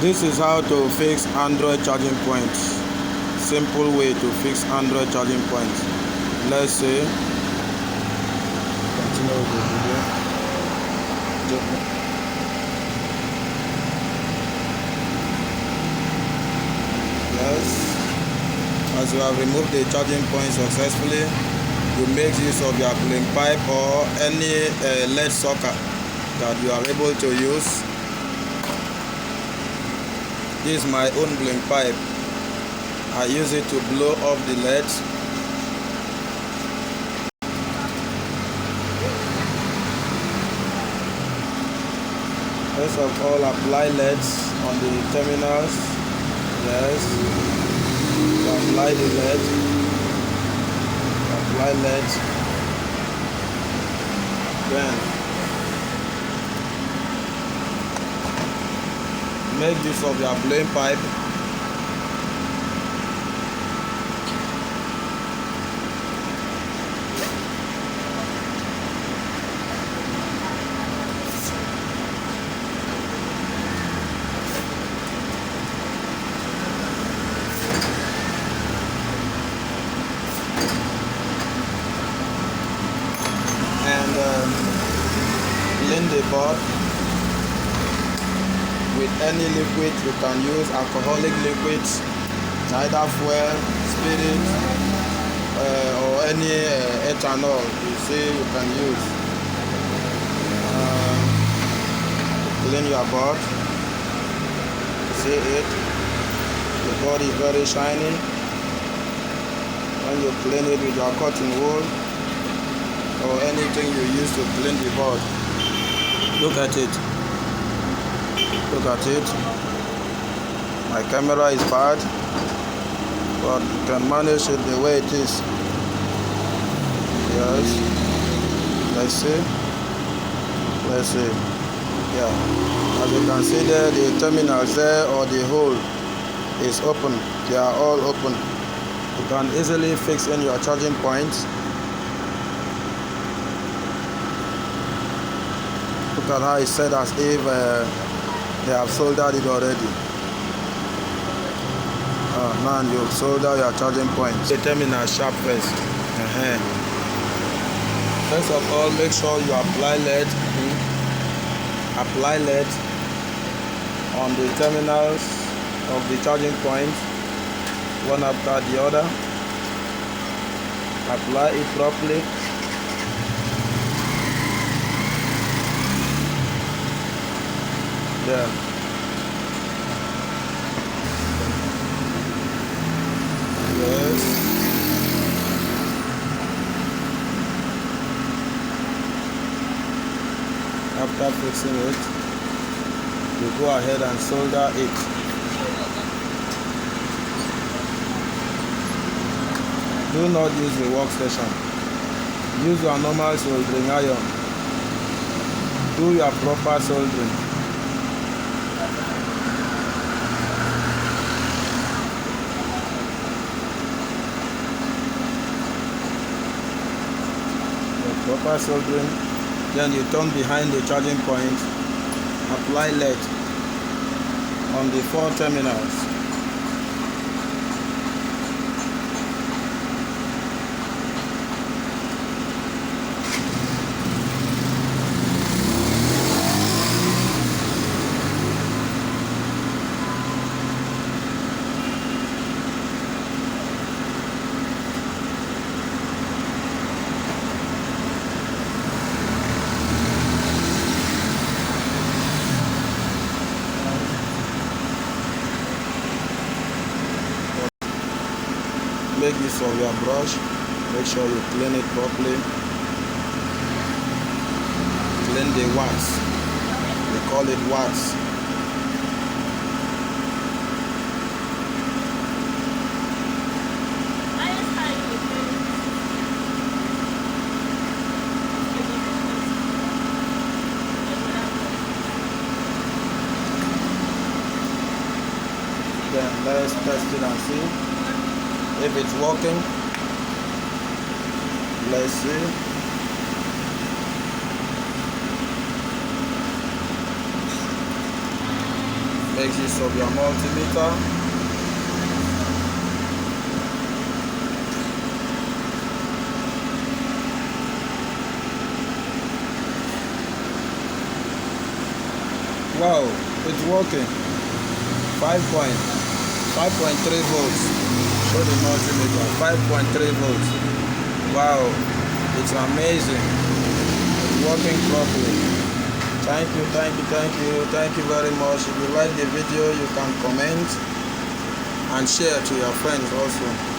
This is how to fix Android charging points. Simple way to fix Android charging points. Let's say, continue with the video. Yes, as you have removed the charging point successfully, you make use of your blink pipe or any LED socket that you are able to use. This is my own blink pipe. I use it to blow up the LED. First of all, apply LEDs on the terminals. Yes. Apply the LED. Apply LED. Then make use of your blowing pipe. And clean the board with any liquid. You can use alcoholic liquids, either fuel, spirit, or any ethanol you see you can use. Clean your board. See it? The board is very shiny. When you clean it with your cotton wool or anything you use to clean the board, look at it. Look at it. My camera is bad, but you can manage it the way it is. Yes. Let's see. Let's see. Yeah. As you can see there, the terminals there or the hole is open. They are all open. You can easily fix in your charging points. Look at how it's set as if they have soldered it already. Man, you solder your charging points. The terminal sharp first. First of all, make sure you apply LED. Apply LED on the terminals of the charging point, one after the other. Apply it properly. There. Yes. After fixing it, you go ahead and solder it. Do not use the workstation. Use your normal soldering iron. Do your proper soldering. Proper soldering, then you turn behind the charging point, apply LED on the 4 terminals. Make use of your brush. Make sure you clean it properly. Clean the wax. We call it wax. Then let's test it and see if it's working. Let's see. Make use of your multimeter. Wow, it's working. 5.3 volts. Show the multimeter. 5.3 volts. Wow, it's amazing. It's working properly. Thank you very much. If you like the video, you can comment and share to your friends also.